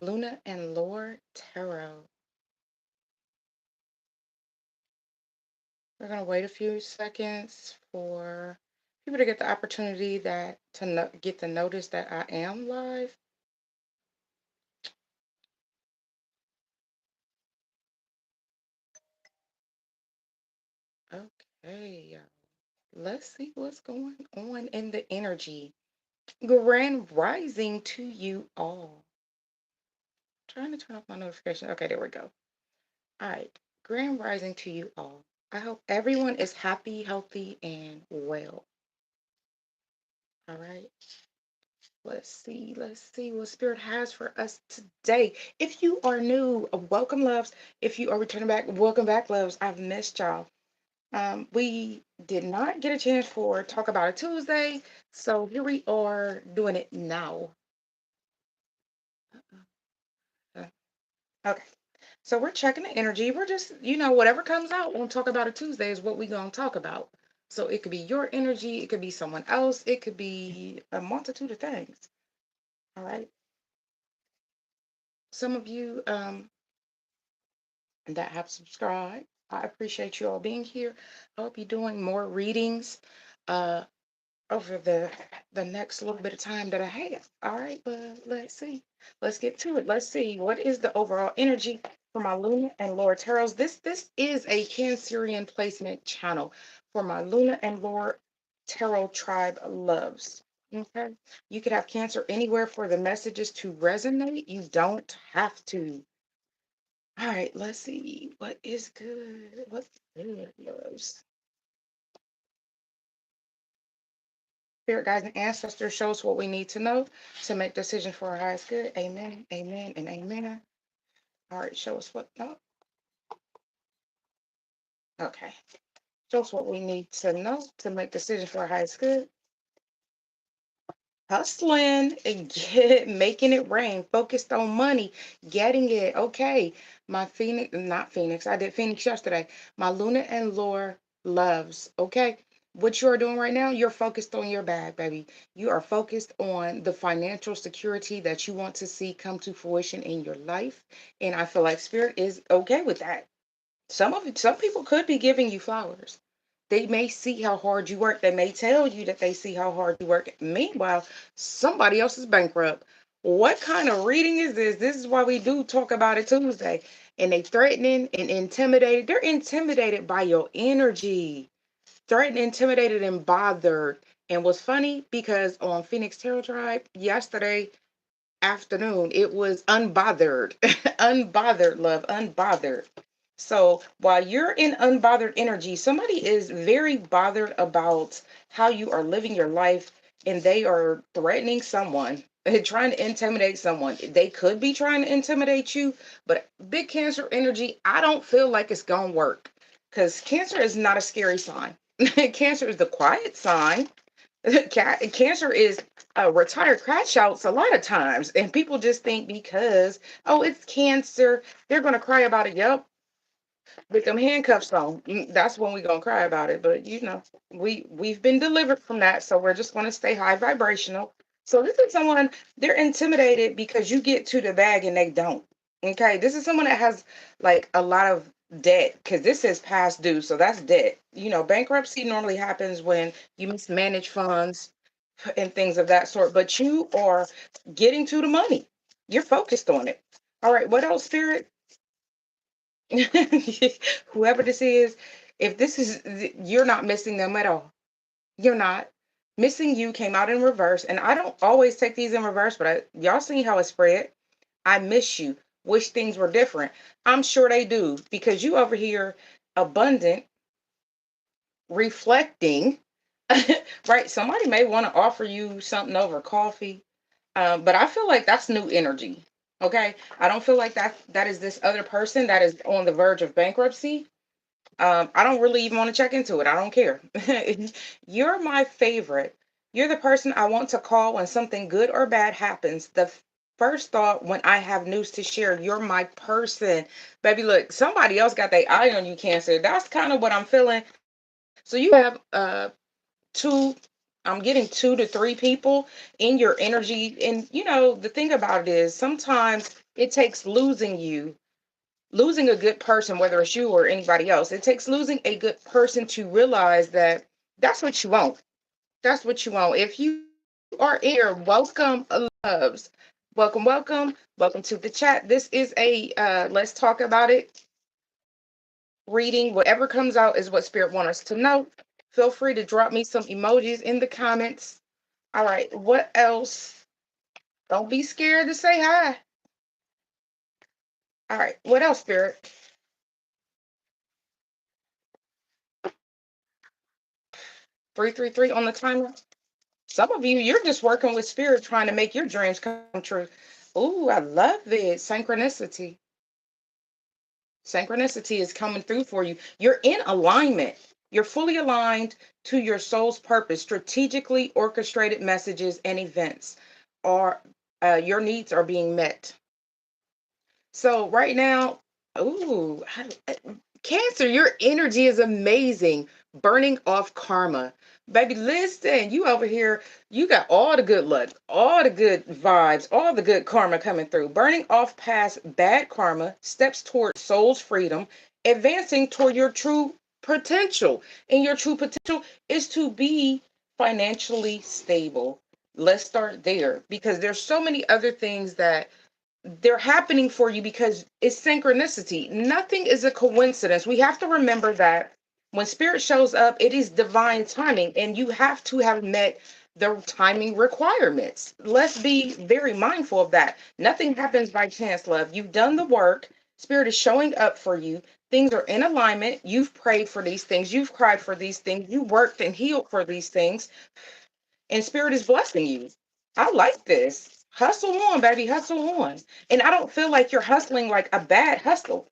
Luna and Lore Tarot. We're going to wait a few seconds for people to get the opportunity that to get the notice that I am live. Okay, let's see what's going on in the energy. Grand rising to you all. Trying to turn off my notification. Okay, there we go. All right. Grand rising to you all. I hope everyone is happy, healthy, and well. All right. Let's see what Spirit has for us today. If you are new, welcome, loves. If you are returning back, welcome back, loves. I've missed y'all. We did not get a chance for Talk About It Tuesday, so here we are doing it now. Uh, Okay. So we're checking the energy. We're just, whatever comes out on Talk About It Tuesday is what we're going to talk about. So it could be your energy, it could be someone else, it could be a multitude of things. All right. Some of you that have subscribed, I appreciate you all being here. I hope you're doing more readings uh, over the next little bit of time that I have. All right, but let's see. Let's get to it. Let's see what is the overall energy for my Luna and Laura tarots. This is a Cancerian placement channel for my Luna and Laura tarot tribe loves. Okay, you could have Cancer anywhere for the messages to resonate. You don't have to. All right, let's see what is good. What's good, loves? Spirit guides and ancestors show us what we need to know to make decisions for our highest good. Amen, amen, and amen. All right, show us what. No, okay. Show us what we need to know to make decisions for our highest good. Hustling and making it rain. Focused on money, getting it. Okay, my Phoenix, not Phoenix. I did Phoenix yesterday. My Luna and Lore loves. Okay, what you are doing right now, you're focused on your bag, baby. You are focused on the financial security that you want to see come to fruition in your life, and I feel like Spirit is okay with that. Some people could be giving you flowers. They may see how hard you work. They may tell you that they see how hard you work. Meanwhile, somebody else is bankrupt. What kind of reading is this? This is why we do Talk About It Tuesday. And they threatening and intimidated. They're intimidated by your energy. Threatened, intimidated, and bothered. And what's funny, because on Phoenix Tarot Tribe yesterday afternoon, it was unbothered. Unbothered, love, unbothered. So while you're in unbothered energy, somebody is very bothered about how you are living your life, and they are threatening someone, trying to intimidate someone. They could be trying to intimidate you, but big Cancer energy, I don't feel like it's gonna work, because Cancer is not a scary sign. Cancer is the quiet sign. Cancer is retired crash outs a lot of times, and people just think because, oh, it's cancer, they're gonna cry about it. Yep, with them handcuffs on, that's when we're gonna cry about it. But we've been delivered from that, so we're just gonna stay high vibrational. So this is someone, they're intimidated because you get to the bag and they don't. Okay, this is someone that has like a lot of debt, because this is past due, so that's debt. Bankruptcy normally happens when you mismanage funds and things of that sort, but you are getting to the money. You're focused on it. All right, what else, Spirit? Whoever this is, if this is, you're not missing them at all. You're not. Missing you came out in reverse, and I don't always take these in reverse, but y'all see how it spread. I miss you. Wish things were different. I'm sure they do, because you over here abundant, reflecting, right? Somebody may want to offer you something over coffee, but I feel like that's new energy. Okay, I don't feel like that is this other person that is on the verge of bankruptcy. I don't really even want to check into it. I don't care. You're my favorite. You're the person I want to call when something good or bad happens. The first thought when I have news to share, you're my person. Baby, look, somebody else got their eye on you, Cancer. That's kind of what I'm feeling. So you have two, I'm getting 2 to 3 people in your energy. And the thing about it is sometimes It takes losing a good person, whether it's you or anybody else. It takes losing a good person to realize that that's what you want. That's what you want. If you are in here, welcome, loves. Welcome, welcome, welcome to the chat. This is a let's talk about it reading. Whatever comes out is what Spirit wants us to know. Feel free to drop me some emojis in the comments. All right, what else? Don't be scared to say hi. All right, what else, Spirit? 333 on the timer. Some of you, you're just working with Spirit trying to make your dreams come true. Ooh, I love it. Synchronicity. Synchronicity is coming through for you. You're in alignment. You're fully aligned to your soul's purpose. Strategically orchestrated messages and events are your needs are being met. So right now, ooh, Cancer, your energy is amazing. Burning off karma. Baby, listen, you over here, you got all the good luck, all the good vibes, all the good karma coming through. Burning off past bad karma, steps toward soul's freedom, advancing toward your true potential. And your true potential is to be financially stable. Let's start there because there's so many other things that they're happening for you because it's synchronicity. Nothing is a coincidence. We have to remember that when spirit shows up, it is divine timing, and you have to have met the timing requirements. Let's be very mindful of that. Nothing happens by chance, love. You've done the work, spirit is showing up for you. Things are in alignment. You've prayed for these things, you've cried for these things, you worked and healed for these things, and spirit is blessing you. I like this. Hustle on, baby, hustle on. And I don't feel like you're hustling like a bad hustle.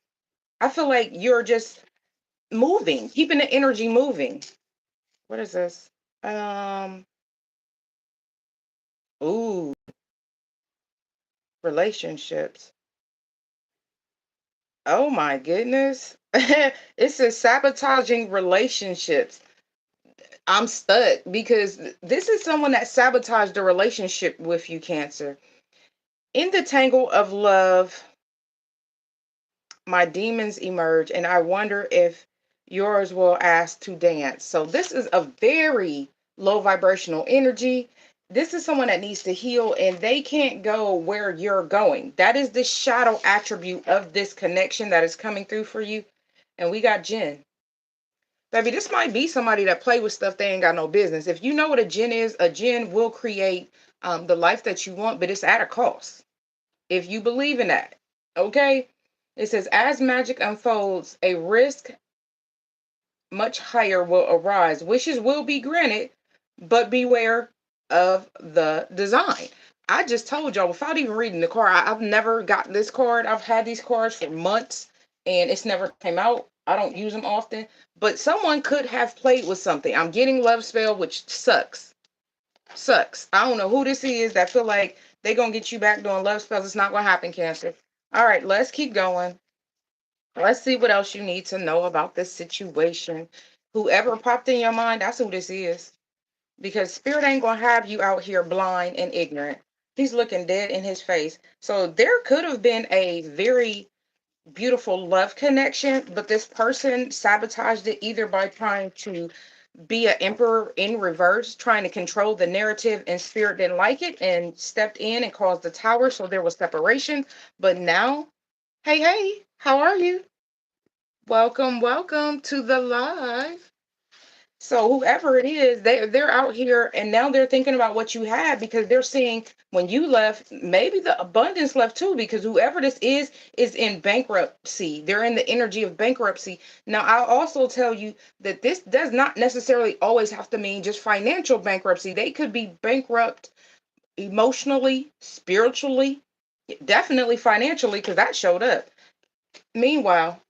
I feel like you're just moving, keeping the energy moving. What is this? Um, ooh, relationships. Oh my goodness. It says sabotaging relationships. I'm stuck because this is someone that sabotaged a relationship with you, Cancer. In the tangle of love, my demons emerge, and I wonder if yours will ask to dance. So this is a very low vibrational energy. This is someone that needs to heal, and they can't go where you're going. That is the shadow attribute of this connection that is coming through for you. And we got Jen. Baby, this might be somebody that play with stuff they ain't got no business. If you know what a Jen will create the life that you want, but it's at a cost. If you believe in that, okay? It says, as magic unfolds, a risk much higher will arise. Wishes will be granted, but beware of the design. I just told y'all without even reading the card, I've never got this card. I've had these cards for months and it's never came out. I don't use them often, but someone could have played with something. I'm getting love spell, which sucks. Sucks. I don't know who this is that feel like they gonna get you back doing love spells. It's not gonna happen, Cancer. All right, let's keep going. Let's see what else you need to know about this situation. Whoever popped in your mind, that's who this is. Because spirit ain't gonna have you out here blind and ignorant. He's looking dead in his face. So there could have been a very beautiful love connection, but this person sabotaged it either by trying to be an emperor in reverse, trying to control the narrative, and spirit didn't like it and stepped in and caused the tower. So there was separation. But now, hey, hey, how are you? Welcome, welcome to the live. So whoever it is, they're out here and now they're thinking about what you had because they're seeing when you left, maybe the abundance left too, because whoever this is in bankruptcy. They're in the energy of bankruptcy. Now, I'll also tell you that this does not necessarily always have to mean just financial bankruptcy. They could be bankrupt emotionally, spiritually, definitely financially, because that showed up. Meanwhile,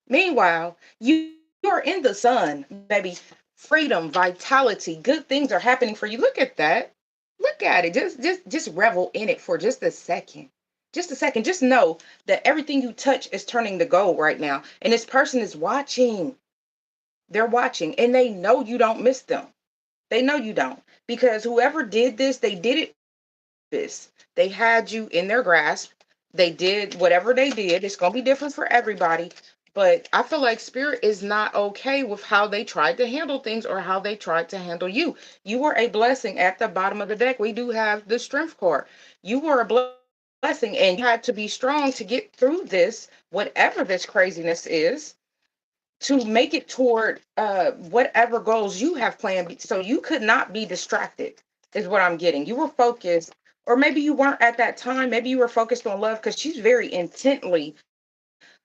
Meanwhile, you are in the sun, baby. Freedom, vitality, good things are happening for you. Look at that. Look at it. Just revel in it for just a second. Just a second. Just know that everything you touch is turning to gold right now. And this person is watching. They're watching and they know you don't miss them. They know you don't. Because whoever did this, they did it this. They had you in their grasp. They did whatever they did. It's going to be different for everybody. But I feel like spirit is not okay with how they tried to handle things or how they tried to handle you. You were a blessing. At the bottom of the deck, we do have the strength card. You were a blessing and you had to be strong to get through this, whatever this craziness is, to make it toward whatever goals you have planned. So you could not be distracted, is what I'm getting. You were focused, or maybe you weren't at that time. Maybe you were focused on love because she's very intently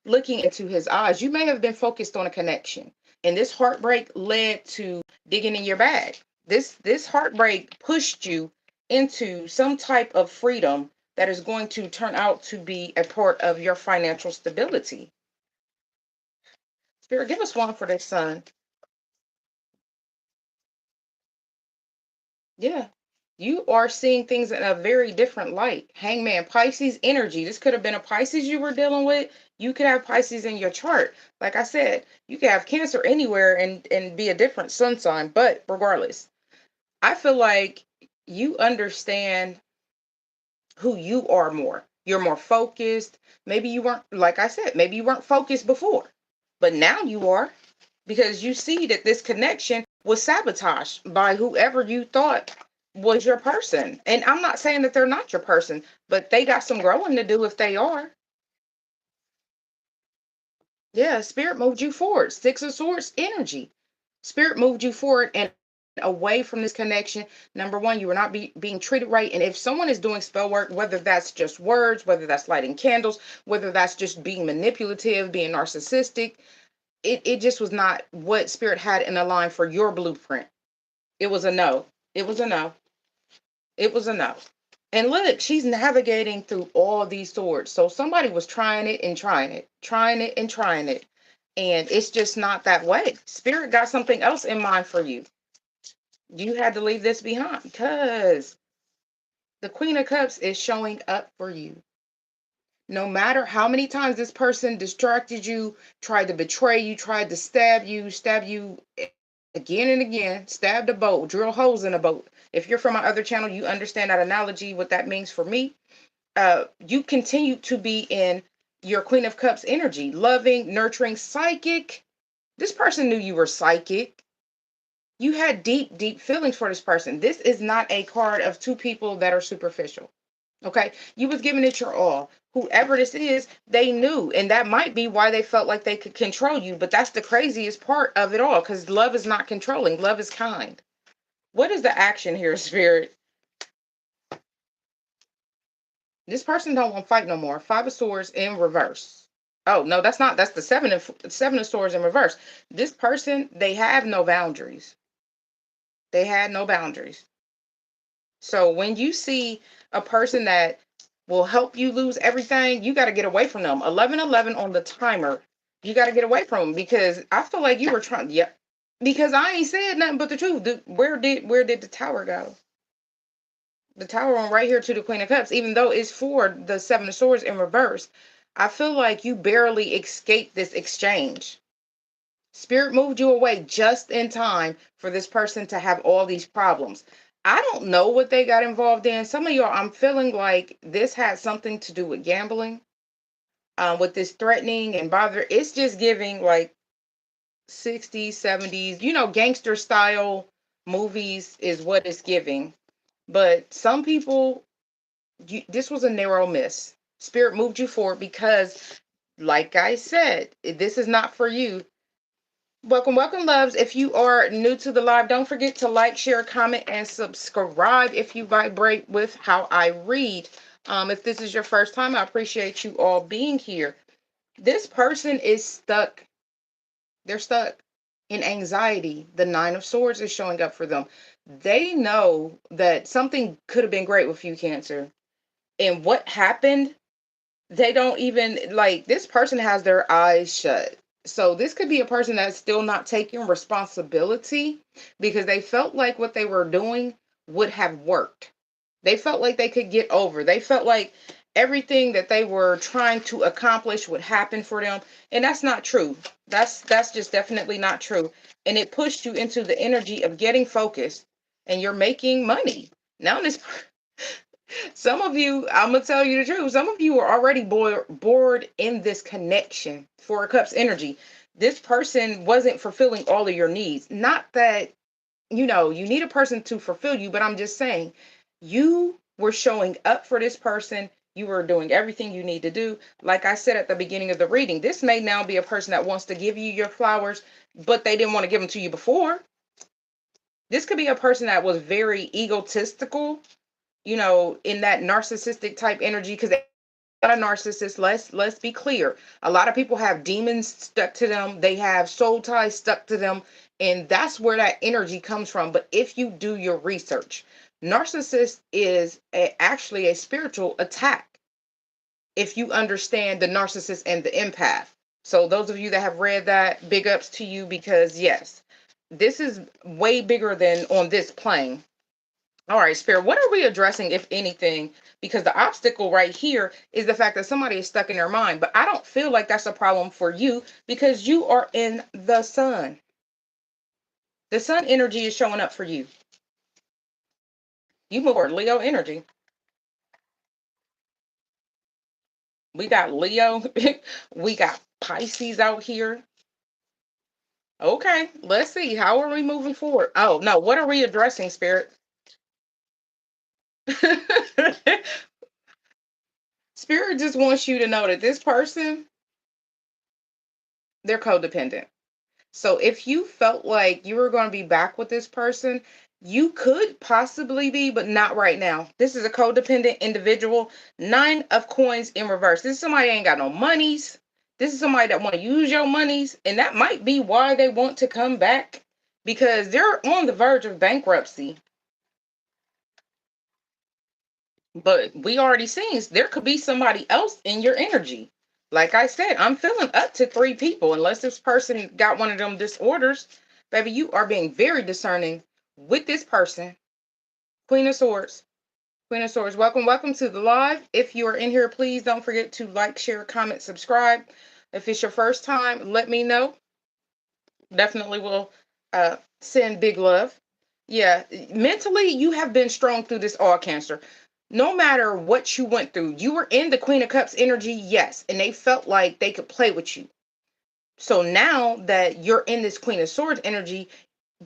looking into his eyes. You may have been focused on a connection, and this heartbreak led to digging in your bag. This heartbreak pushed you into some type of freedom that is going to turn out to be a part of your financial stability. Spirit, give us one for this son. Yeah. You are seeing things in a very different light. Hangman, Pisces energy. This could have been a Pisces you were dealing with. You could have Pisces in your chart. Like I said, you could have Cancer anywhere and be a different sun sign. But regardless, I feel like you understand who you are more. You're more focused. Maybe you weren't, like I said, maybe you weren't focused before, but now you are, because you see that this connection was sabotaged by whoever you thought was your person. And I'm not saying that they're not your person, but they got some growing to do if they are. Yeah, spirit moved you forward. Six of Swords energy. Spirit moved you forward and away from this connection. Number one, you were not being treated right. And if someone is doing spell work, whether that's just words, whether that's lighting candles, whether that's just being manipulative, being narcissistic, it just was not what spirit had in a line for your blueprint. It was a no. It was a no. It was a no. And look, she's navigating through all these swords. So somebody was trying it and trying it, trying it and trying it. And it's just not that way. Spirit got something else in mind for you. You had to leave this behind because the Queen of Cups is showing up for you. No matter how many times this person distracted you, tried to betray you, tried to stab you again and again, stabbed a boat, drill holes in a boat. If you're from my other channel, you understand that analogy, what that means for me. You continue to be in your Queen of Cups energy, loving, nurturing, psychic. This person knew you were psychic. You had deep, deep feelings for this person. This is not a card of two people that are superficial. Okay. You was giving it your all. Whoever this is, they knew. And that might be why they felt like they could control you. But that's the craziest part of it all, because love is not controlling. Love is kind. What is the action here, Spirit? This person don't want to fight no more. Five of Swords in reverse. Oh, no, that's not. That's the seven of Swords in reverse. This person, they have no boundaries. They had no boundaries. So when you see a person that will help you lose everything, you got to get away from them. 11:11 on the timer. You got to get away from them, because I feel like you were trying. Yeah, because I ain't said nothing but the truth. Where did the tower go? The tower on right here to the Queen of Cups, even though it's for the Seven of Swords in reverse. I feel like you barely escaped this exchange. Spirit moved you away just in time for this person to have all these problems. I don't know what they got involved in. Some of y'all, I'm feeling like this had something to do with gambling, with this threatening and bother. It's just giving like 60s, 70s, gangster style movies is what it's giving. But some people, this was a narrow miss. Spirit moved you forward because, like I said, this is not for you. Welcome, welcome, loves. If you are new to the live, don't forget to like, share, comment, and subscribe if you vibrate with how I read. If this is your first time, I appreciate you all being here. This person is stuck. They're stuck in anxiety. The Nine of Swords is showing up for them. They know that something could have been great with you, Cancer. And what happened, they don't even, like, this person has their eyes shut. So this could be a person that's still not taking responsibility because they felt like what they were doing would have worked. They felt like they could get over. They felt like everything that they were trying to accomplish would happen for them. And that's not true. That's just definitely not true. And it pushed you into the energy of getting focused, and you're making money. Now this Some of you, I'm gonna tell you the truth. Some of you are already bored in this connection. Four of Cups energy. This person wasn't fulfilling all of your needs. Not that you need a person to fulfill you, but I'm just saying, you were showing up for this person. You were doing everything you need to do. Like I said at the beginning of the reading, this may now be a person that wants to give you your flowers, but they didn't want to give them to you before. This could be a person that was very egotistical, in that narcissistic type energy, because a narcissist, let's be clear, a lot of people have demons stuck to them, they have soul ties stuck to them, and that's where that energy comes from. But if you do your research, narcissist is actually a spiritual attack, if you understand the narcissist and the empath. So those of you that have read that, big ups to you, because yes, this is way bigger than on this plane. All right, Spirit, what are we addressing, if anything? Because the obstacle right here is the fact that somebody is stuck in their mind. But I don't feel like that's a problem for you because you are in the sun. The sun energy is showing up for you. You move forward, Leo energy. We got Leo. We got Pisces out here. Okay, let's see. How are we moving forward? Oh, no. What are we addressing, Spirit? Spirit just wants you to know that this person, they're codependent. So if you felt like you were going to be back with this person, you could possibly be, but not right now. This is a codependent individual. Nine of coins in reverse. This is somebody that ain't got no monies. This is somebody that want to use your monies, and that might be why they want to come back, because they're on the verge of bankruptcy. But we already seen there could be somebody else in your energy. Like I said, I'm feeling up to three people, unless this person got one of them disorders. Baby, you are being very discerning with this person. Queen of Swords. Queen of Swords, welcome, welcome to the live. If you are in here, please don't forget to like, share, comment, subscribe. If it's your first time, let me know. Definitely will send big love. Yeah, mentally, you have been strong through this all, Cancer. No matter what you went through, you were in the Queen of Cups energy, yes, and they felt like they could play with you. So now that you're in this Queen of Swords energy,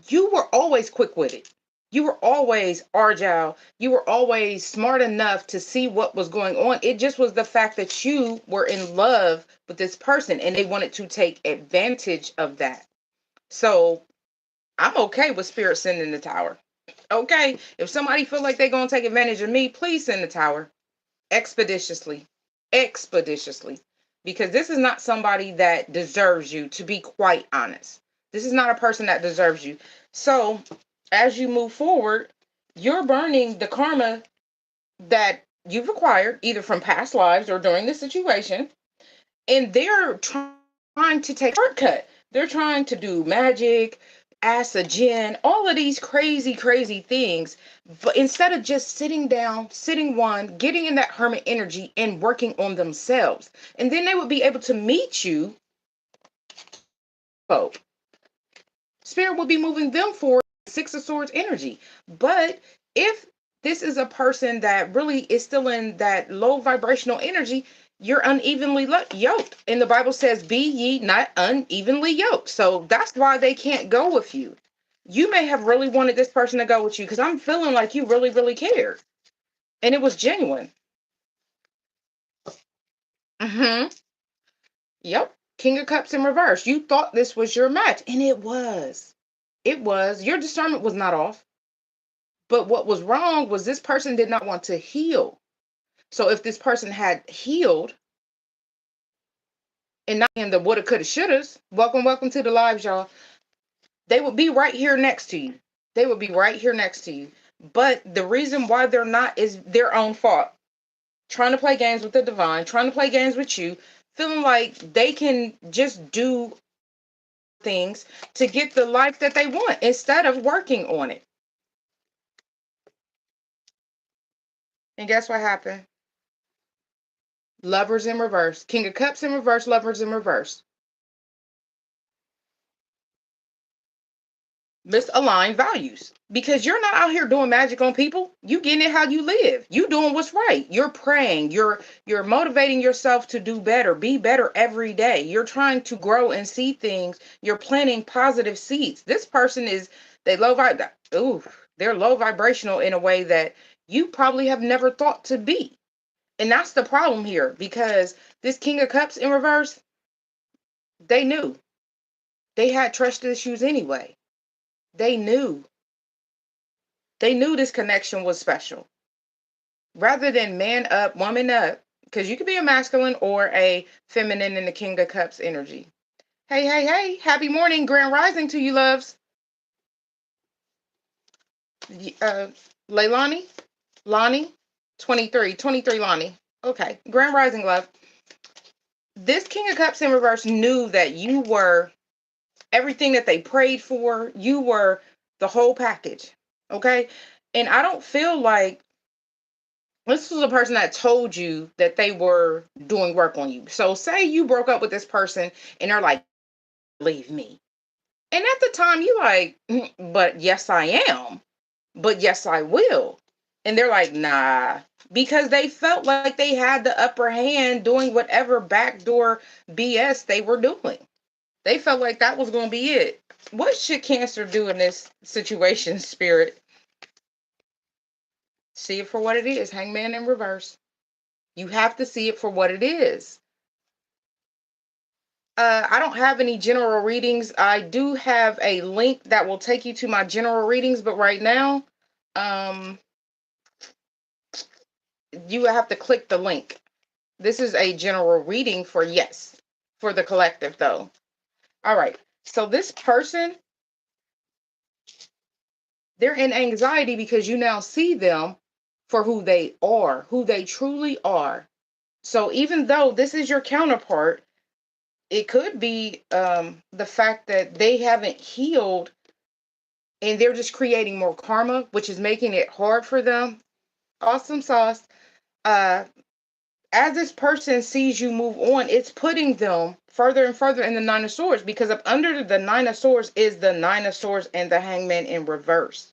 you were always quick witted. You were always agile. You were always smart enough to see what was going on. It just was the fact that you were in love with this person and they wanted to take advantage of that. So I'm okay with Spirit sending the tower. Okay. If somebody feel like they're going to take advantage of me, please send the tower expeditiously. Expeditiously. Because this is not somebody that deserves you, to be quite honest. This is not a person that deserves you. So as you move forward, you're burning the karma that you've acquired either from past lives or during the situation. And they're trying to take a shortcut. They're trying to do magic, acid, gin, all of these crazy, crazy things. But instead of just sitting down, sitting one, getting in that hermit energy and working on themselves, and then they would be able to meet you. Oh, Spirit will be moving them forward. Six of Swords energy. But if this is a person that really is still in that low vibrational energy, you're unevenly yoked. And the Bible says, be ye not unevenly yoked. So that's why they can't go with you. You may have really wanted this person to go with you because I'm feeling like you really, really cared. And it was genuine. Mm-hmm. Yep. King of Cups in reverse. You thought this was your match. And it was. It was. Your discernment was not off. But what was wrong was this person did not want to heal. So if this person had healed and not in the woulda, coulda, shouldas, welcome, welcome to the lives, y'all. They would be right here next to you. They would be right here next to you. But the reason why they're not is their own fault. Trying to play games with the divine, trying to play games with you, feeling like they can just do things to get the life that they want instead of working on it. And guess what happened? Lovers in reverse. King of Cups in reverse, lovers in reverse. Misaligned values, because you're not out here doing magic on people. You getting it how you live. You doing what's right. You're praying. You're motivating yourself to do better, be better every day. You're trying to grow and see things. You're planting positive seeds. This person is they low vibe. Ooh, they're low vibrational in a way that you probably have never thought to be. And that's the problem here, because this King of Cups in reverse, they knew they had trust issues anyway. They knew. They knew this connection was special. Rather than man up, woman up, because you could be a masculine or a feminine in the King of Cups energy. Hey, hey, hey, happy morning, grand rising to you, loves. Uh, Leilani, Lonnie, 23 Lonnie. Okay, grand rising, love. This King of Cups in reverse knew that you were everything that they prayed for. You were the whole package. Okay. And I don't feel like this was a person that told you that they were doing work on you. So say you broke up with this person and they're like, leave me. And at the time you like, but yes, I am. But yes, I will. And they're like, nah, because they felt like they had the upper hand doing whatever backdoor BS they were doing. They felt like that was going to be it. What should Cancer do in this situation, Spirit? See it for what it is. Hangman in reverse. You have to see it for what it is. I don't have any general readings. I do have a link that will take you to my general readings, but right now, um, you have to click the link. This is a general reading for yes, for the collective though. All right. So this person, they're in anxiety because you now see them for who they are, who they truly are. So even though this is your counterpart, it could be the fact that they haven't healed and they're just creating more karma, which is making it hard for them. Awesome sauce. Uh, as this person sees you move on, it's putting them further and further in the Nine of Swords, because up under the Nine of Swords is the Nine of Swords and the Hangman in reverse.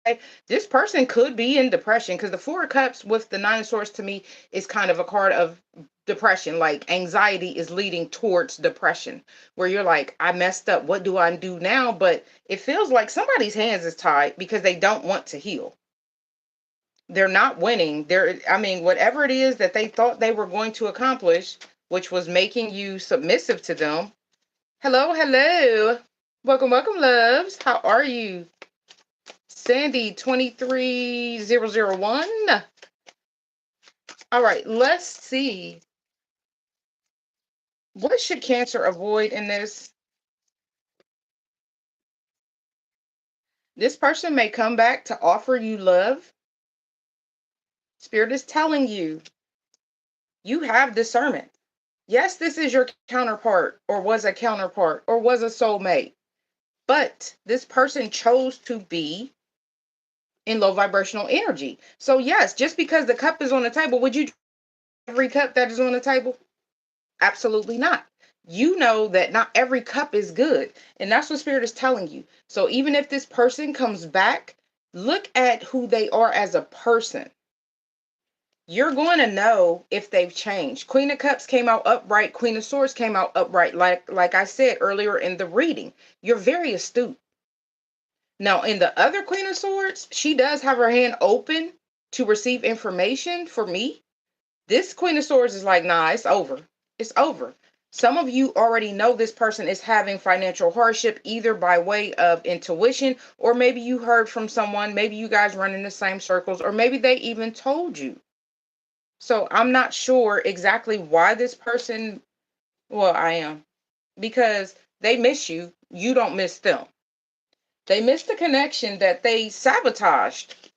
Okay? This person could be in depression, because the Four of Cups with the Nine of Swords to me is kind of a card of depression. Like anxiety is leading towards depression, where you're like, I messed up. What do I do now? But it feels like somebody's hands is tied because they don't want to heal. They're not winning. I mean, whatever it is that they thought they were going to accomplish, which was making you submissive to them. Hello, hello. Welcome, welcome, loves. How are you? Sandy 23001. All right, let's see. What should Cancer avoid in this? This person may come back to offer you love. Spirit is telling you, you have discernment. Yes, this is your counterpart, or was a counterpart, or was a soulmate. But this person chose to be in low vibrational energy. So yes, just because the cup is on the table, would you drink every cup that is on the table? Absolutely not. You know that not every cup is good. And that's what Spirit is telling you. So even if this person comes back, look at who they are as a person. You're going to know if they've changed. Queen of Cups came out upright. Queen of Swords came out upright. Like I said earlier in the reading, you're very astute. Now, in the other Queen of Swords, she does have her hand open to receive information for me. This Queen of Swords is like, nah, it's over. It's over. Some of you already know this person is having financial hardship, either by way of intuition, or maybe you heard from someone, maybe you guys run in the same circles, or maybe they even told you. So I'm not sure exactly why this person, well, I am, because they miss you. You don't miss them. They missed the connection that they sabotaged.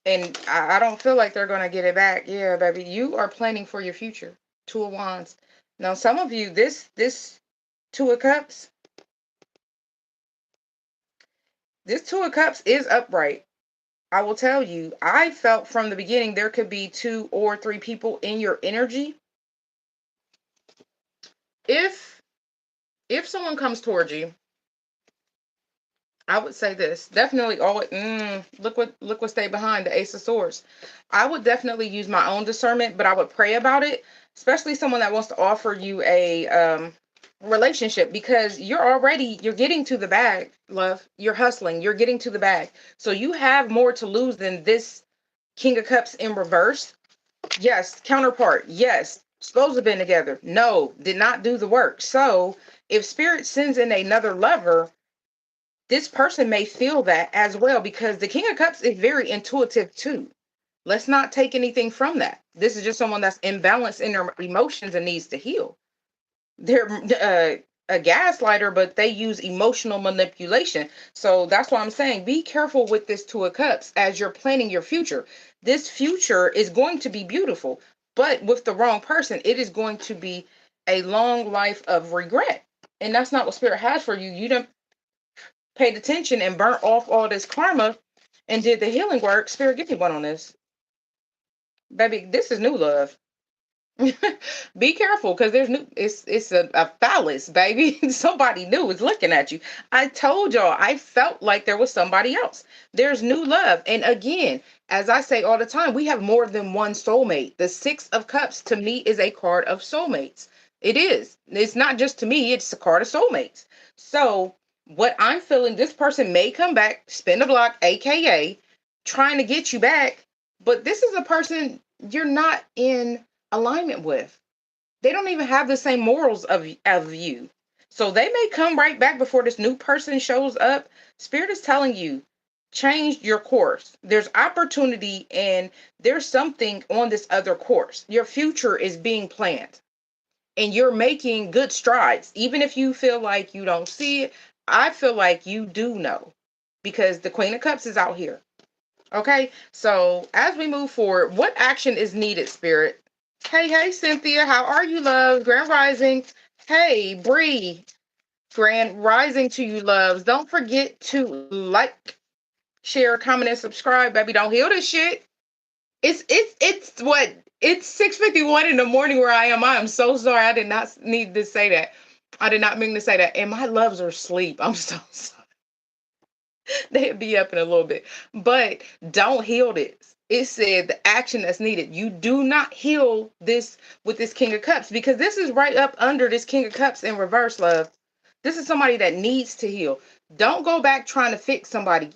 And I don't feel like they're going to get it back. Yeah, baby, you are planning for your future. Two of Wands. Now, some of you, this Two of Cups, this Two of Cups is upright. I will tell you, I felt from the beginning there could be two or three people in your energy. If someone comes towards you I would say this definitely. Always, look what stayed behind the Ace of Swords. I would definitely use my own discernment, but I would pray about it, especially someone that wants to offer you a relationship, because you're getting to the bag, love. You're hustling. You're getting to the bag, so you have more to lose than this King of Cups in reverse. Yes, counterpart. Yes, supposed to have been together. No, did not do the work. So if Spirit sends in another lover, this person may feel that as well, because the King of Cups is very intuitive too. Let's not take anything from that. This is just someone that's imbalanced in their emotions and needs to heal. They're a gaslighter, but they use emotional manipulation. So that's why I'm saying be careful with this Two of Cups as you're planning your future. This future is going to be beautiful, but with the wrong person, it is going to be a long life of regret. And that's not what Spirit has for you. You don't paid attention and burnt off all this karma and did the healing work. Spirit, give me one on this. Baby, this is new love. Be careful, because there's new, it's a phallus, baby. Somebody new is looking at you. I told y'all I felt like there was somebody else. There's new love. And again, as I say all the time, we have more than one soulmate. The Six of Cups to me is a card of soulmates. It is. It's not just to me, it's a card of soulmates. So what I'm feeling, this person may come back, spin the block, aka trying to get you back, but this is a person you're not in alignment with. They don't even have the same morals of you. So they may come right back before this new person shows up. Spirit is telling you, change your course. There's opportunity and there's something on this other course. Your future is being planned and you're making good strides. Even if you feel like you don't see it, I feel like you do know, because the Queen of Cups is out here. Okay, so as we move forward, what action is needed, Spirit? Hey, Cynthia, how are you, love? Grand Rising. Hey, Bree, Grand Rising to you, loves. Don't forget to like, share, comment, and subscribe, baby. Don't heal this shit. It's what? It's 6:51 in the morning where I am. I am so sorry. I did not need to say that. I did not mean to say that. And my loves are asleep. I'm so sorry. They'd be up in a little bit. But don't heal this. It said the action that's needed. You do not heal this with this King of Cups, because this is right up under this King of Cups in reverse, love. This is somebody that needs to heal. Don't go back trying to fix somebody.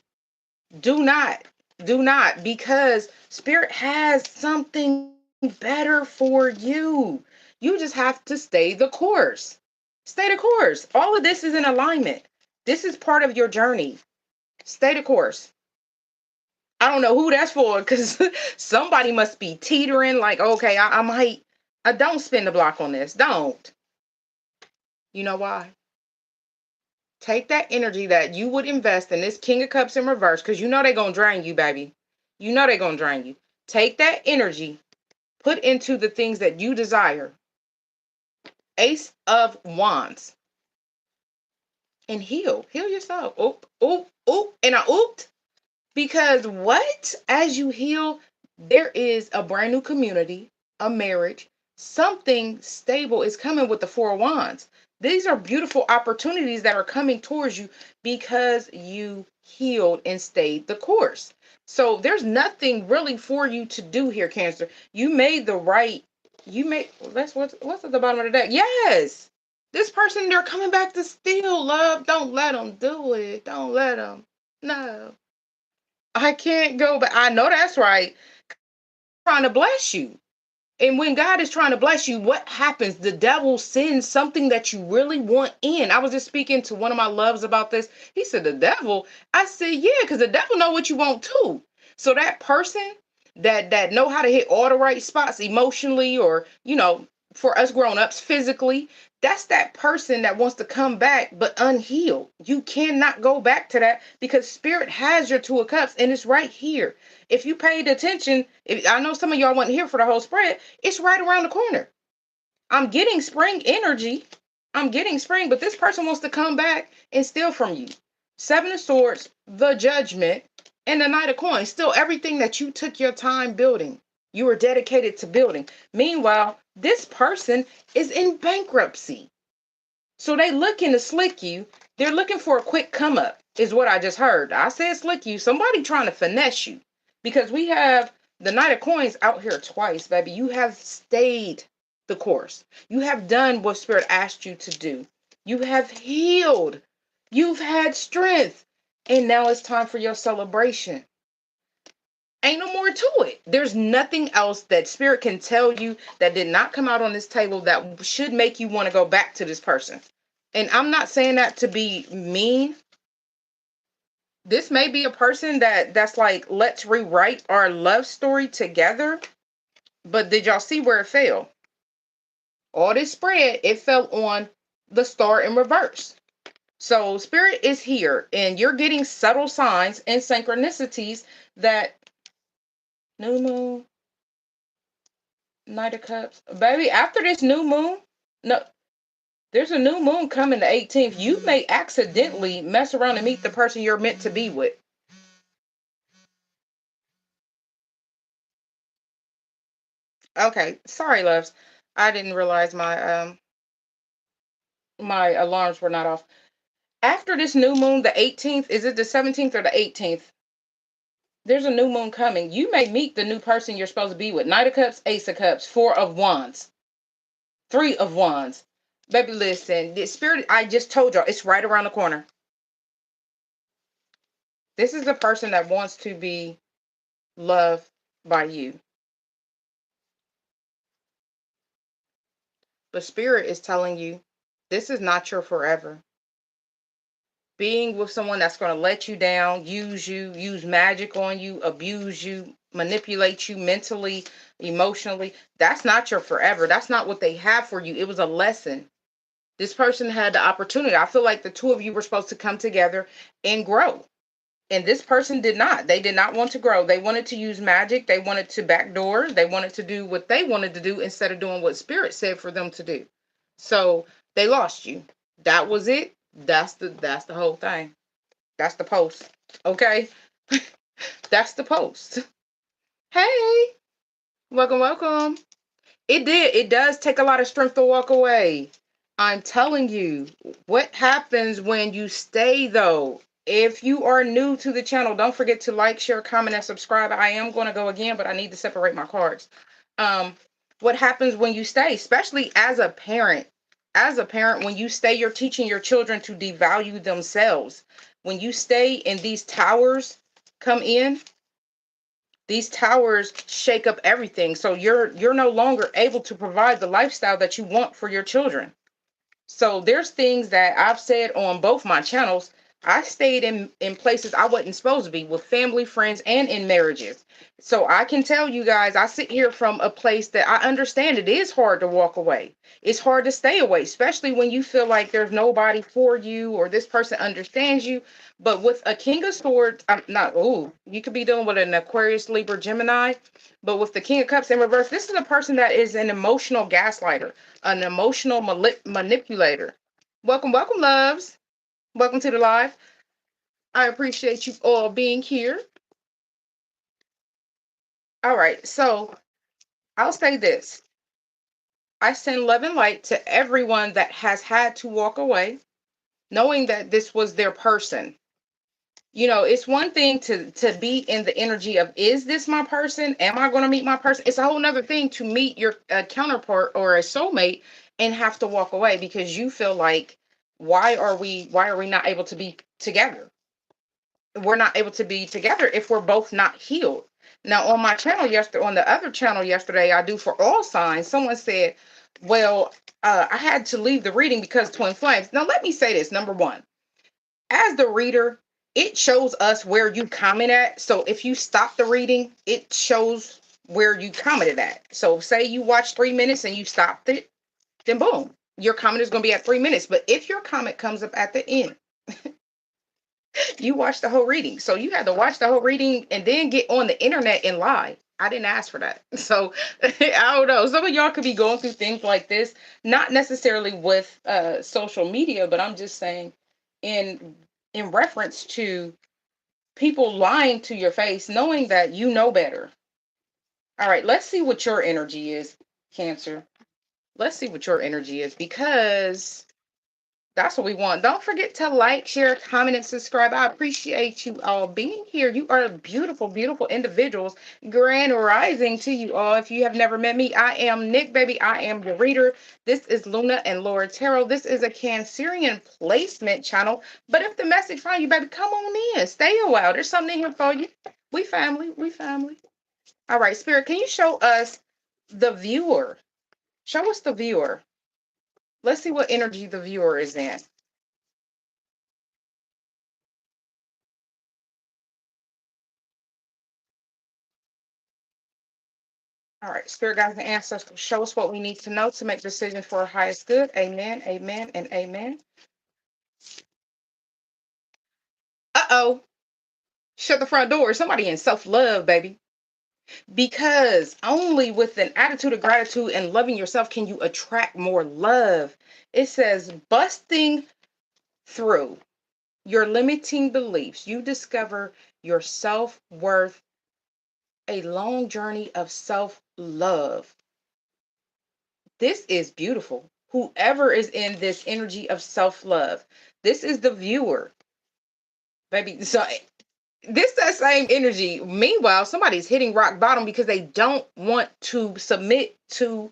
Do not. Do not, because Spirit has something better for you. You just have to stay the course. Stay the course. All of this is in alignment. This is part of your journey. Stay the course. I don't know who that's for, because somebody must be teetering like, okay, I might, I don't spin the block on this. Don't. You know why? Take that energy that you would invest in this King of Cups in reverse, because you know they're going to drain you, baby. You know they're going to drain you. Take that energy, put into the things that you desire. Ace of Wands. And heal. Heal yourself. Oop, oop, oop. And I ooped. Because what? As you heal, there is a brand new community, a marriage, something stable is coming with the Four of Wands. These are beautiful opportunities that are coming towards you because you healed and stayed the course. So there's nothing really for you to do here, Cancer. You made the right, you made, what's at the bottom of the deck? Yes. This person, they're coming back to steal, love. Don't let them do it. Don't let them. No. I can't go back. I know that's right. Trying to bless you. And when God is trying to bless you, what happens? The devil sends something that you really want in. I was just speaking to one of my loves about this. He said, the devil? I said, yeah, because the devil know what you want too. So that person that know how to hit all the right spots emotionally, or, for us grown-ups physically, that's that person that wants to come back but unhealed. You cannot go back to that, because Spirit has your Two of Cups and it's right here. If you paid attention, if I know some of y'all weren't here for the whole spread, it's right around the corner. I'm getting spring energy. I'm getting spring, but this person wants to come back and steal from you. Seven of Swords, the Judgment, and the Knight of Coins. Still everything that you took your time building. You were dedicated to building. Meanwhile, this person is in bankruptcy. So they looking to slick you. They're looking for a quick come up. is what I just heard. I said slick you. Somebody trying to finesse you. Because we have the Knight of Coins out here twice, baby. You have stayed the course. You have done what Spirit asked you to do. You have healed. You've had strength. And now it's time for your celebration. Ain't no more to it. There's nothing else that Spirit can tell you that did not come out on this table that should make you want to go back to this person. And I'm not saying that to be mean. This may be a person that's like, let's rewrite our love story together. But did y'all see where it fell? All this spread, it fell on the star in reverse. So Spirit is here, and you're getting subtle signs and synchronicities that new moon, Knight of Cups, baby. After this new moon, no, there's a new moon coming the 18th. You may accidentally mess around and meet the person you're meant to be with. Okay, sorry, loves. I didn't realize my alarms were not off. After this new moon, the 18th, is it the 17th or the 18th? There's a new moon coming. You may meet the new person you're supposed to be with. Knight of Cups, Ace of Cups, Four of Wands, Three of Wands. Baby, listen, the Spirit, I just told y'all, it's right around the corner. This is the person that wants to be loved by you. But Spirit is telling you, this is not your forever. Being with someone that's going to let you down, use you, use magic on you, abuse you, manipulate you mentally, emotionally, that's not your forever. That's not what they have for you. It was a lesson. This person had the opportunity. I feel like the two of you were supposed to come together and grow. And this person did not. They did not want to grow. They wanted to use magic. They wanted to backdoor. They wanted to do what they wanted to do instead of doing what Spirit said for them to do. So they lost you. That was it. That's the whole thing. That's the post. Okay? That's the post. Hey, welcome, welcome. It does take a lot of strength to walk away. I'm telling you, what happens when you stay though? If you are new to the channel, don't forget to like, share, comment, and subscribe. I am going to go again, but I need to separate my cards. What happens when you stay, especially as a parent? As a parent, when you stay, you're teaching your children to devalue themselves. When you stay and these towers come in, these towers shake up everything. So you're no longer able to provide the lifestyle that you want for your children. So there's things that I've said on both my channels. I stayed in places I wasn't supposed to be, with family, friends, and in marriages. So I can tell you guys, I sit here from a place that I understand it is hard to walk away. It's hard to stay away, especially when you feel like there's nobody for you or this person understands you. But with a King of Swords, I'm not, oh, you could be dealing with an Aquarius, Libra, Gemini. But with the King of Cups in reverse, this is a person that is an emotional gaslighter, an emotional manipulator. Welcome, welcome, loves. Welcome to the live. I appreciate you all being here. All right, so I'll say this. I send love and light to everyone that has had to walk away, knowing that this was their person. You know, it's one thing to be in the energy of, is this my person? Am I going to meet my person? It's a whole nother thing to meet your counterpart or a soulmate and have to walk away because you feel like, why are we not able to be together? We're not able to be together if we're both not healed. Now, on my channel yesterday, on the other channel yesterday, I do for all signs, someone said, well, I had to leave the reading because twin flames. Now, let me say this. Number one, as the reader, it shows us where you comment at. So if you stop the reading, it shows where you commented at. So say you watched 3 minutes and you stopped it, then boom, your comment is going to be at 3 minutes. But if your comment comes up at the end, you watch the whole reading. So you had to watch the whole reading and then get on the internet and lie. I didn't ask for that. So I don't know. Some of y'all could be going through things like this, not necessarily with social media, but I'm just saying in reference to people lying to your face, knowing that you know better. All right, let's see what your energy is, Cancer. Let's see what your energy is, because That's what we want. Don't forget to like, share, comment, and subscribe. I appreciate you all being here. You are beautiful, beautiful individuals. Grand rising to you all. If you have never met me, I am Nick, baby. I am your reader. This is Luna and Laura Tarot. This is a Cancerian placement channel. But if the message find you, baby, come on in. Stay a while. There's something in here for you. We family. We family. All right, Spirit, can you show us the viewer? Show us the viewer. Let's see what energy the viewer is in. All right, Spirit guides and ancestors, show us what we need to know to make decisions for our highest good. Amen, amen, and amen. Uh-oh. Shut the front door. Somebody in self-love, baby. Because only with an attitude of gratitude and loving yourself can you attract more love. It says, busting through your limiting beliefs, you discover your self-worth, a long journey of self-love. This is beautiful. Whoever is in this energy of self-love, this is the viewer, baby. So this that same energy. Meanwhile, somebody's hitting rock bottom because they don't want to submit to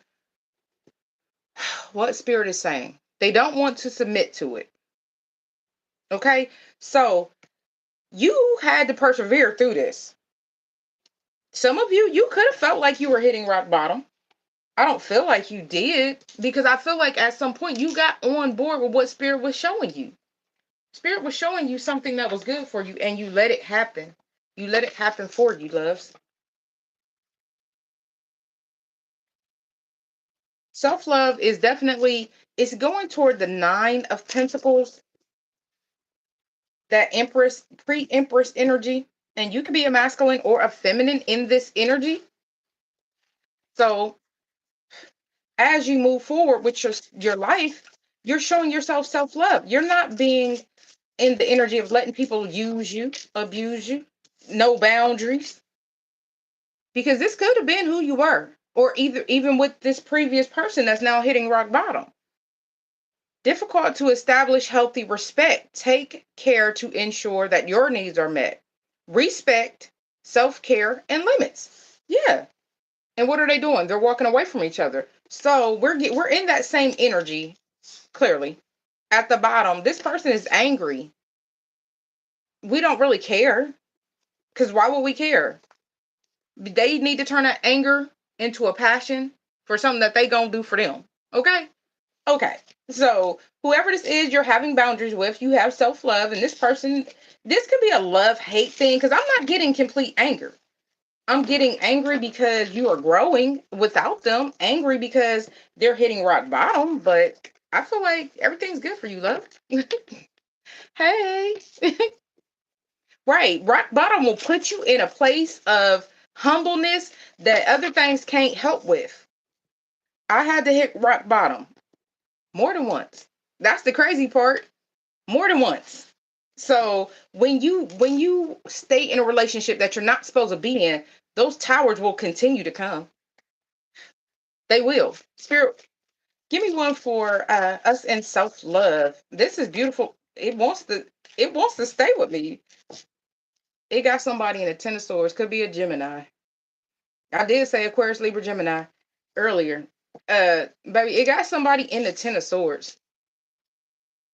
what spirit is saying. They don't want to submit to it. Okay, so you had to persevere through this. Some of you could have felt like you were hitting rock bottom. I don't feel like you did, because I feel like at some point you got on board with what spirit was showing you. Spirit was showing you something that was good for you, and you let it happen. You let it happen for you, loves. Self-love is definitely, it's going toward the 9 of Pentacles, that Empress, pre-Empress energy. And you can be a masculine or a feminine in this energy. So as you move forward with your life, you're showing yourself self-love. You're not being in the energy of letting people use you, abuse you, no boundaries. Because this could have been who you were, or either even with this previous person that's now hitting rock bottom. Difficult to establish healthy respect. Take care to ensure that your needs are met. Respect, self-care, and limits. Yeah. And what are they doing? They're walking away from each other. So we're in that same energy, clearly. At the bottom, this person is angry. We don't really care. Because why would we care? They need to turn that anger into a passion for something that they gonna do for them. Okay? Okay. So whoever this is you're having boundaries with, you have self-love, and this person, this could be a love-hate thing, because I'm not getting complete anger. I'm getting angry because you are growing without them, angry because they're hitting rock bottom, but I feel like everything's good for you, love. Hey. Right. Rock bottom will put you in a place of humbleness that other things can't help with. I had to hit rock bottom more than once. That's the crazy part. More than once. So when you stay in a relationship that you're not supposed to be in, those towers will continue to come. They will. Spirit, give me one for us in self-love. This is beautiful. It wants to stay with me. It got somebody in the Ten of Swords. Could be a Gemini. I did say Aquarius, Libra, Gemini earlier. Baby, it got somebody in the Ten of Swords,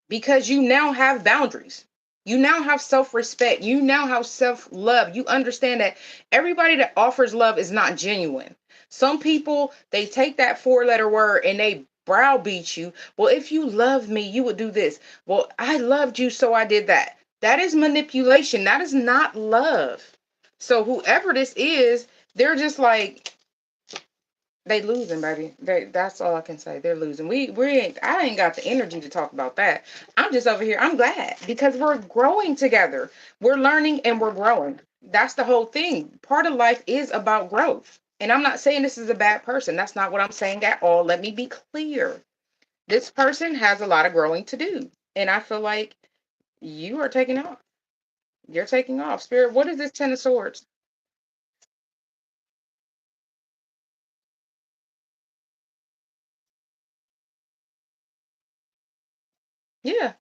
because you now have boundaries. You now have self-respect. You now have self-love. You understand that everybody that offers love is not genuine. Some people, they take that 4-letter word and they browbeat you. Well, if you love me, you would do this. Well, I loved you, so I did that. That is manipulation. That is not love. So whoever this is, they're just like, they losing, baby. That's all I can say. They're losing. We ain't, I ain't got the energy to talk about that. I'm just over here. I'm glad because we're growing together. We're learning and we're growing. That's the whole thing. Part of life is about growth. And I'm not saying this is a bad person. That's not what I'm saying at all. Let me be clear. This person has a lot of growing to do. And I feel like you are taking off. You're taking off. Spirit, what is this Ten of Swords? Yeah.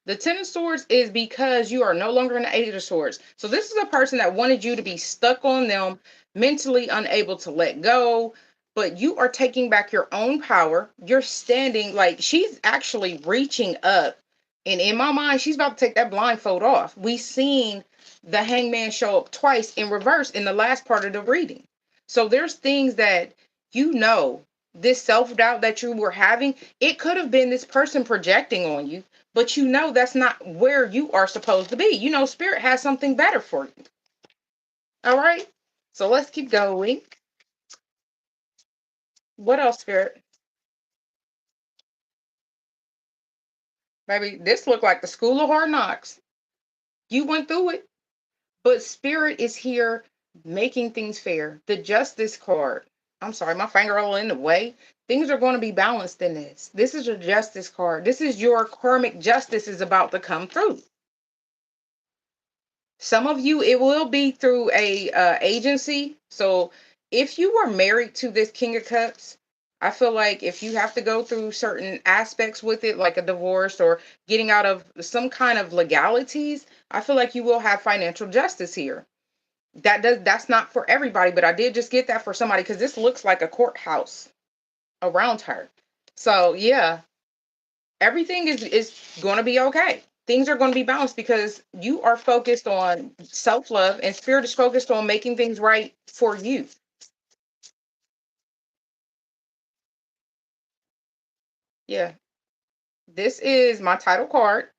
The Ten of Swords is because you are no longer in the Eight of Swords. So this is a person that wanted you to be stuck on them, mentally unable to let go, but you are taking back your own power. You're standing like she's actually reaching up. And in my mind, she's about to take that blindfold off. We seen the hangman show up twice in reverse in the last part of the reading. So there's things that you know, this self-doubt that you were having, it could have been this person projecting on you, but you know that's not where you are supposed to be. You know, spirit has something better for you. All right. So let's keep going. What else, spirit? Maybe this looked like the school of hard knocks. You went through it, but spirit is here making things fair. The justice card. I'm sorry, my finger all in the way. Things are going to be balanced in this. This is your justice card. This is your karmic justice is about to come through. Some of you, it will be through a agency. So if you were married to this King of Cups, I feel like if you have to go through certain aspects with it, like a divorce or getting out of some kind of legalities, I feel like you will have financial justice here. That's not for everybody, but I did just get that for somebody because this looks like a courthouse around her. So yeah, everything is going to be okay. Things are going to be balanced because you are focused on self-love and spirit is focused on making things right for you. Yeah, this is my title card.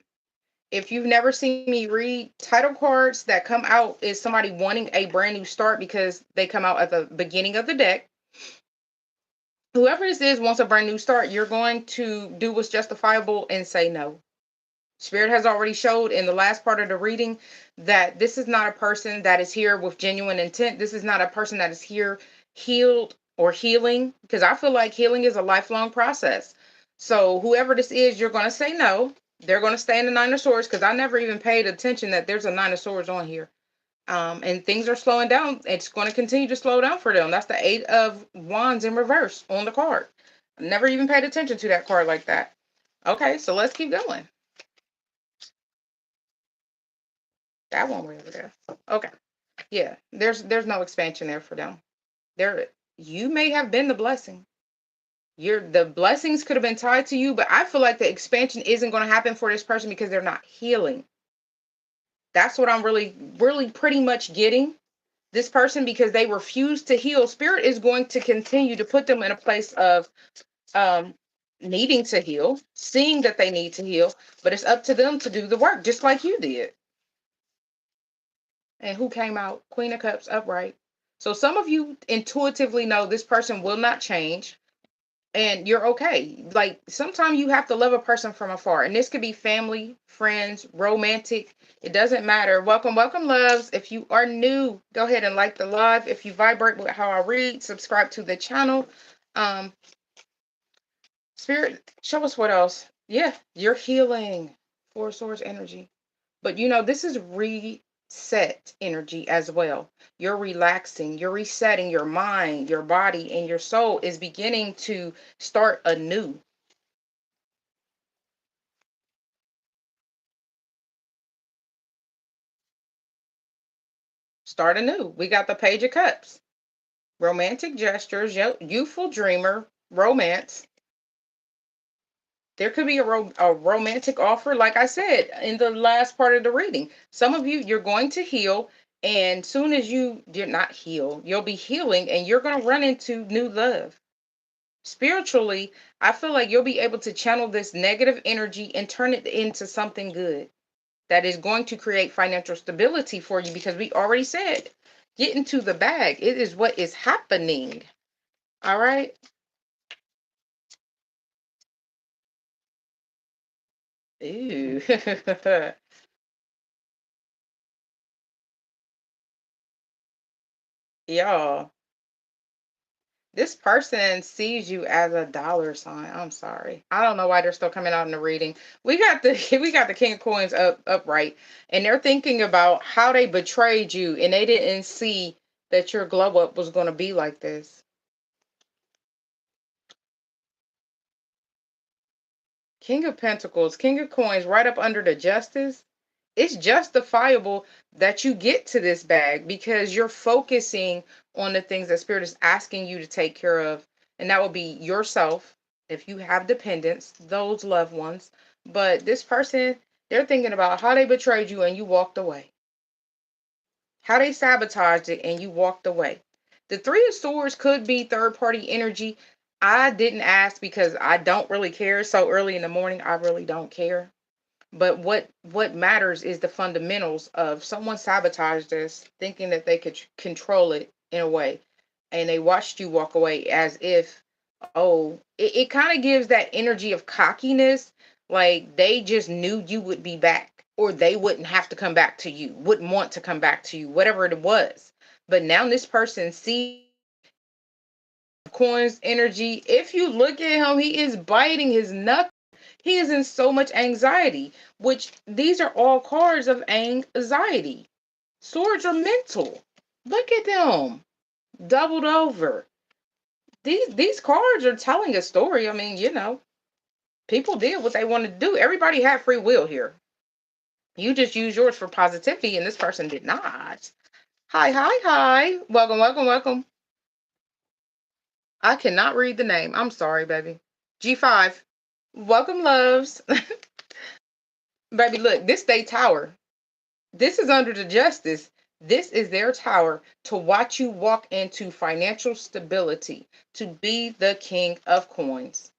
If you've never seen me read title cards that come out, is somebody wanting a brand new start because they come out at the beginning of the deck. Whoever this is wants a brand new start, you're going to do what's justifiable and say no. Spirit has already showed in the last part of the reading that this is not a person that is here with genuine intent. This is not a person that is here healed or healing, because I feel like healing is a lifelong process. So whoever this is, you're going to say no. They're going to stay in the Nine of Swords because I never even paid attention that there's a Nine of Swords on here. And things are slowing down. It's going to continue to slow down for them. That's the Eight of Wands in reverse on the card. Never even paid attention to that card like that. Okay, so let's keep going. That one way over there. Okay. Yeah. There's no expansion there for them. There you may have been the blessing. The blessings could have been tied to you, but I feel like the expansion isn't going to happen for this person because they're not healing. That's what I'm really, really pretty much getting. This person, because they refuse to heal, spirit is going to continue to put them in a place of um needing to heal, seeing that they need to heal, but it's up to them to do the work, just like you did. And who came out? Queen of Cups upright. So some of you intuitively know this person will not change and you're okay. Like sometimes you have to love a person from afar. And this could be family, friends, romantic. It doesn't matter. Welcome, welcome, loves. If you are new, go ahead and like the live. If you vibrate with how I read, subscribe to the channel. Um, Spirit, show us what else. Yeah, you're healing. Four of Swords energy. But you know, this is reset energy as well. You're relaxing, you're resetting your mind, your body, and your soul is beginning to start anew. Start anew. We got the Page of Cups. Romantic gestures, youthful dreamer, romance. There could be a romantic offer, like I said in the last part of the reading. Some of you, you're going to heal, and soon as you're not heal, you'll be healing, and you're going to run into new love. Spiritually, I feel like you'll be able to channel this negative energy and turn it into something good that is going to create financial stability for you because we already said get into the bag. It is what is happening. All right. Ew. Y'all, this person sees you as a dollar sign. I'm sorry. I don't know why they're still coming out in the reading. We got the we got the King of Coins upright, and they're thinking about how they betrayed you, and they didn't see that your glow up was going to be like this. King of Pentacles, King of Coins, right up under the Justice. It's justifiable that you get to this bag because you're focusing on the things that Spirit is asking you to take care of. And that will be yourself, if you have dependents, those loved ones. But this person, they're thinking about how they betrayed you and you walked away, how they sabotaged it and you walked away. The Three of Swords could be third party energy. I didn't ask because I don't really care. So early in the morning, I really don't care. But what matters is the fundamentals of someone sabotaged us, thinking that they could control it in a way, and they watched you walk away as if, oh, it kind of gives that energy of cockiness, like they just knew you would be back, or they wouldn't have to come back to you, wouldn't want to come back to you, whatever it was. But now this person sees Coin's energy. If you look at him, he is biting his knuckles. He is in so much anxiety, which these are all cards of anxiety. Swords are mental. Look at them doubled over. These cards are telling a story. I mean, people did what they wanted to do. Everybody had free will here. You just use yours for positivity, and this person did not. Hi, hi, hi. Welcome, welcome, welcome. I cannot read the name. I'm sorry, baby. G5. Welcome, loves. Baby, look, this day tower. This is under the Justice. This is their tower to watch you walk into financial stability, to be the King of Coins.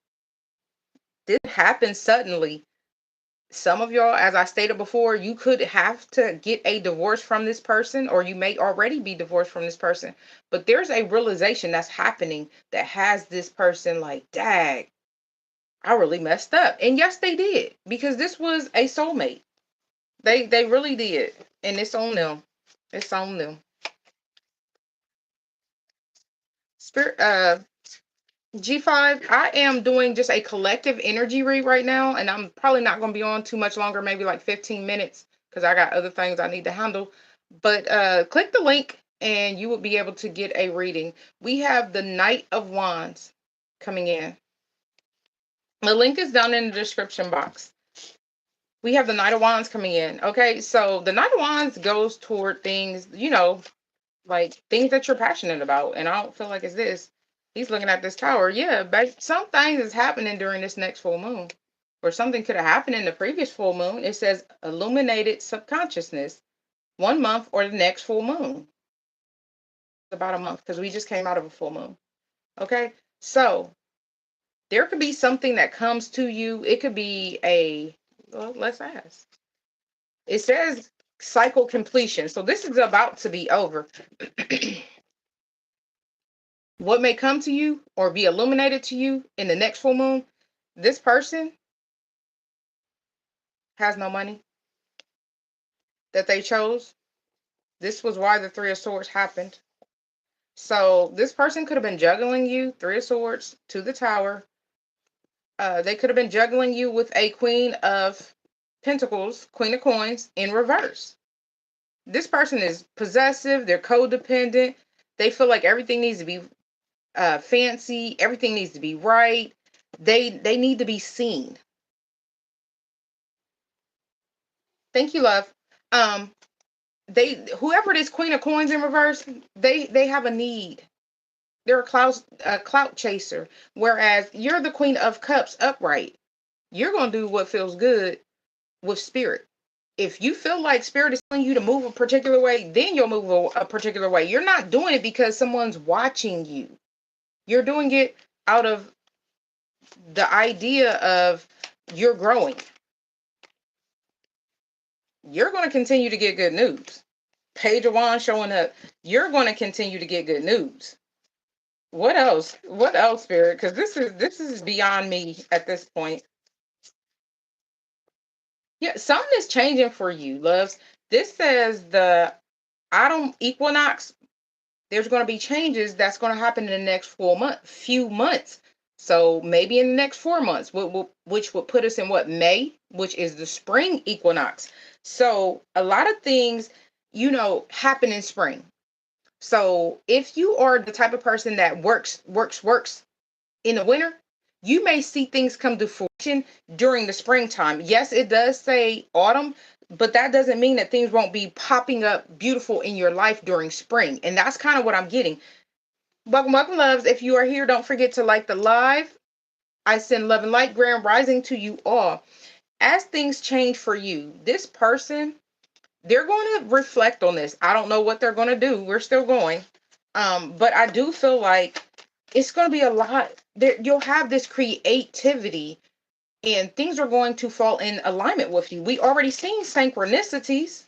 This happens suddenly. Some of y'all, as I stated before, you could have to get a divorce from this person, or you may already be divorced from this person. But there's a realization that's happening that has this person like, dag, I really messed up. And yes, they did, because this was a soulmate. They really did. And it's on them. It's on them. Spirit G5, I am doing just a collective energy read right now, and I'm probably not going to be on too much longer, maybe like 15 minutes, because I got other things I need to handle. But click the link and you will be able to get a reading. We have the Knight of Wands coming in. The link is down in the description box. We have the Knight of Wands coming in. Okay, so the Knight of Wands goes toward things, like things that you're passionate about. And I don't feel like it's this. He's looking at this tower. Yeah, but some things is happening during this next full moon. Or something could have happened in the previous full moon. It says illuminated subconsciousness, 1 month or the next full moon. About a month, because we just came out of a full moon. Okay, so there could be something that comes to you. It could be well, let's ask. It says cycle completion. So this is about to be over. What may come to you or be illuminated to you in the next full moon, this person has no money that they chose. This was why the Three of Swords happened. So this person could have been juggling you, Three of Swords to the Tower. They could have been juggling you with a Queen of Pentacles, Queen of Coins in reverse. This person is possessive. They're codependent. They feel like everything needs to be fancy. Everything needs to be right. They need to be seen. Thank you, love. Whoever this Queen of Coins in reverse, they have a need. They're a clout chaser. Whereas you're the Queen of Cups upright. You're gonna do what feels good with Spirit. If you feel like Spirit is telling you to move a particular way, then you'll move a particular way. You're not doing it because someone's watching you. You're doing it out of the idea of you're growing. You're going to continue to get good news. Page of Wands showing up. You're going to continue to get good news. What else? What else, Spirit? Because this is beyond me at this point. Yeah, something is changing for you, loves. This says the autumn equinox. There's going to be changes that's going to happen in the next few months. So maybe in the next 4 months, which would put us in May, which is the spring equinox. So a lot of things, happen in spring. So if you are the type of person that works in the winter, You may see things come to fruition during the springtime. Yes, it does say autumn, but that doesn't mean that things won't be popping up beautiful in your life during spring. And that's kind of what I'm getting. Welcome, welcome, loves. If you are here, don't forget to like the live. I send love and light, grand rising to you all. As things change for you, this person, they're going to reflect on this. I don't know what they're going to do. We're still going. But I do feel like it's going to be a lot. There, you'll have this creativity and things are going to fall in alignment with you. We already seen synchronicities.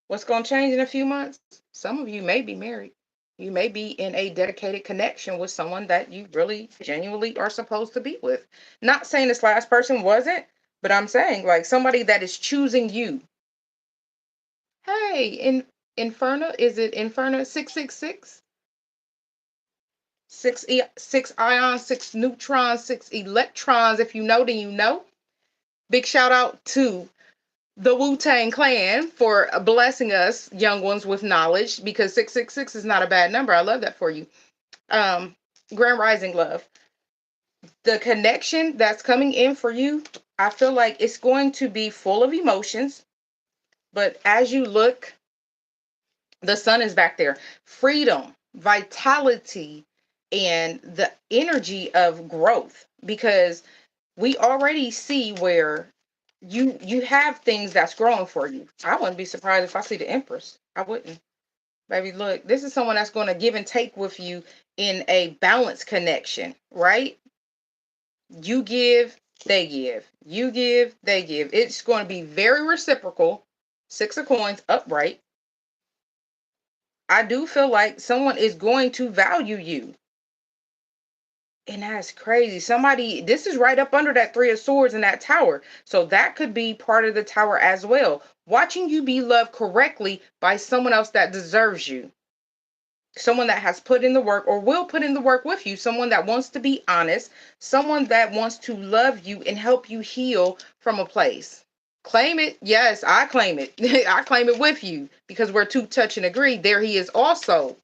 What's going to change in a few months? Some of you may be married. You may be in a dedicated connection with someone that you really genuinely are supposed to be with. Not saying this last person wasn't, but I'm saying like somebody that is choosing you. Hey, in Inferno, is it Inferno 666? Six ions, six neutrons, six electrons. If you know, then you know. Big shout out to the Wu-Tang Clan for blessing us young ones with knowledge, because 666 is not a bad number. I love that for you. Um, Grand Rising love. The connection that's coming in for you, I feel like it's going to be full of emotions. But as you look, the sun is back there. Freedom, vitality, and the energy of growth. Because we already see where you have things that's growing for you. I wouldn't be surprised if I see the Empress. I wouldn't. Baby, look, this is someone that's going to give and take with you in a balanced connection, right? You give, they give. You give, they give. It's going to be very reciprocal. Six of coins upright. I do feel like someone is going to value you. And that's crazy. Somebody, this is right up under that three of swords in that tower. So that could be part of the tower as well. Watching you be loved correctly by someone else that deserves you. Someone that has put in the work or will put in the work with you. Someone that wants to be honest. Someone that wants to love you and help you heal from a place. Claim it. Yes, I claim it. I claim it with you because we're two touch and agree. There he is also.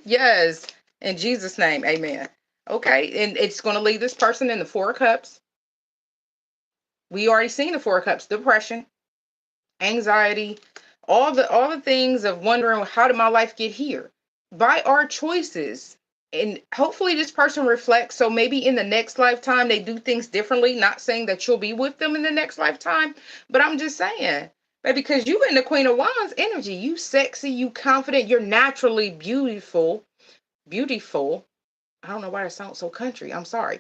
Yes. In Jesus' name, amen. Okay, and it's going to leave this person in the Four of Cups. We already seen the Four of Cups: depression, anxiety, all the things of wondering, how did my life get here? By our choices. And hopefully this person reflects, so maybe in the next lifetime they do things differently. Not saying that you'll be with them in the next lifetime, but I'm just saying that because you in the Queen of Wands energy, you sexy, you confident, you're naturally beautiful. I don't know why it sounds so country. I'm sorry.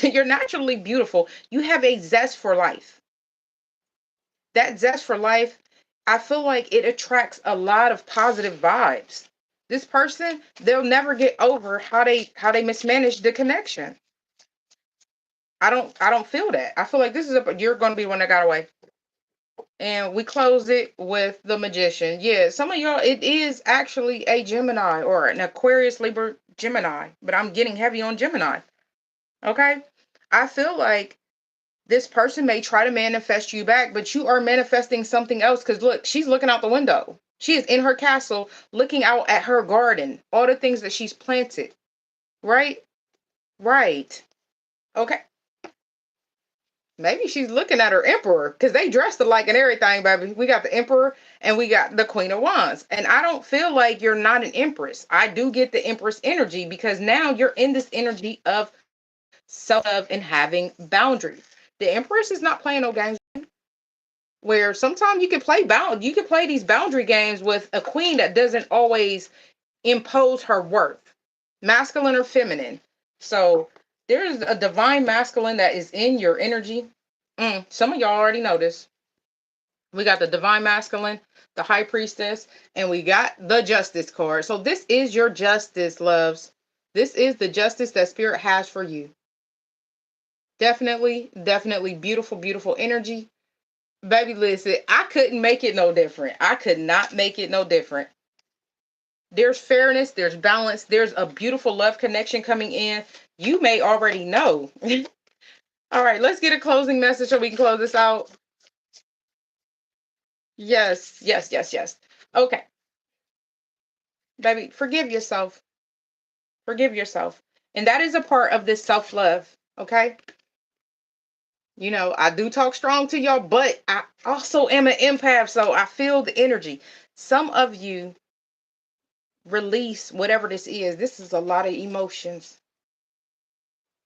You're naturally beautiful. You have a zest for life. That zest for life, I feel like it attracts a lot of positive vibes. This person, they'll never get over how they mismanaged the connection. I don't feel that. I feel like this is you're going to be one that got away. And we close it with the Magician. Yeah, some of y'all, it is actually a Gemini or an Aquarius, Libra, Gemini, but I'm getting heavy on Gemini. Okay. I feel like this person may try to manifest you back, but you are manifesting something else. Because look, she's looking out the window. She is in her castle looking out at her garden, all the things that she's planted. Right? Right. Okay. Maybe she's looking at her emperor because they dressed alike and everything, baby. We got the emperor and we got the Queen of Wands. And I don't feel like you're not an empress. I do get the empress energy because now you're in this energy of self-love and having boundaries. The empress is not playing no games. Where sometimes you can play these boundary games with a queen that doesn't always impose her worth, masculine or feminine. So there's a divine masculine that is in your energy. Some of y'all already know this. We got the divine masculine, the high priestess, and we got the justice card. So this is your justice, loves. This is the justice that spirit has for you. Definitely, definitely beautiful, beautiful energy. Baby, listen, I couldn't make it no different. I could not make it no different. There's fairness, there's balance, there's a beautiful love connection coming in. You may already know. All right, let's get a closing message so we can close this out. Yes, yes, yes, yes. Okay. Baby, forgive yourself. Forgive yourself. And that is a part of this self-love. Okay. I do talk strong to y'all, but I also am an empath, so I feel the energy. Some of you release whatever this is. This is a lot of emotions.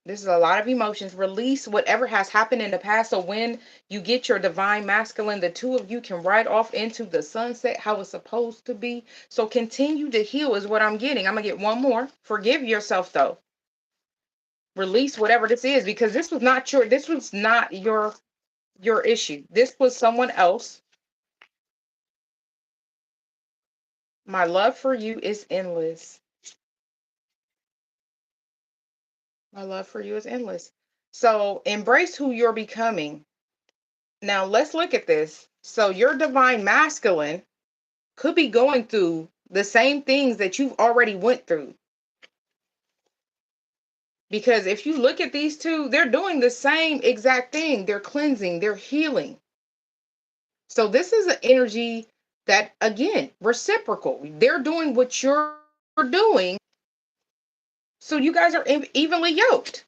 This is a lot of emotions. Release whatever has happened in the past. So when you get your divine masculine, the two of you can ride off into the sunset how it's supposed to be. So continue to heal is what I'm getting. I'm going to get one more. Forgive yourself though. Release whatever this is, because this was not your issue. This was someone else. My love for you is endless. My love for you is endless. So embrace who you're becoming. Now let's look at this. So your divine masculine could be going through the same things that you've already went through. Because if you look at these two, they're doing the same exact thing. They're cleansing, they're healing. So this is an energy that, again, reciprocal. They're doing what you're doing. So you guys are evenly yoked.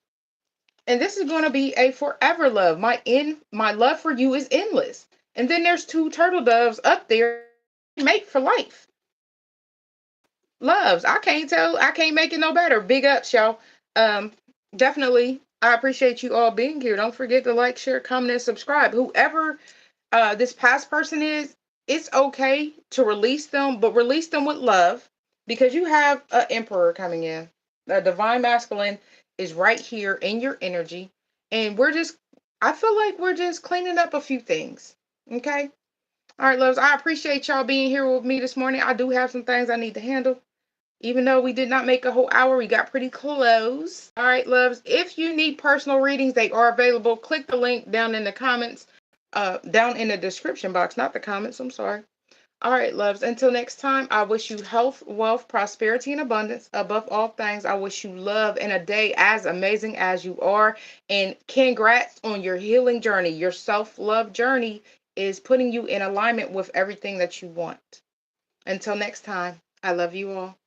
And this is going to be a forever love. My love for you is endless. And then there's two turtle doves up there, mate for life. Loves. I can't make it no better. Big ups, y'all. Definitely. I appreciate you all being here. Don't forget to like, share, comment, and subscribe. Whoever this past person is, it's okay to release them, but release them with love, because you have an emperor coming in. The divine masculine is right here in your energy. And I feel like we're just cleaning up a few things. Okay. All right, loves. I appreciate y'all being here with me this morning. I do have some things I need to handle. Even though we did not make a whole hour, we got pretty close. All right, loves. If you need personal readings, they are available. Click the link down in the comments, down in the description box, not the comments. I'm sorry. All right, loves. Until next time, I wish you health, wealth, prosperity, and abundance. Above all things, I wish you love and a day as amazing as you are. And congrats on your healing journey. Your self-love journey is putting you in alignment with everything that you want. Until next time, I love you all.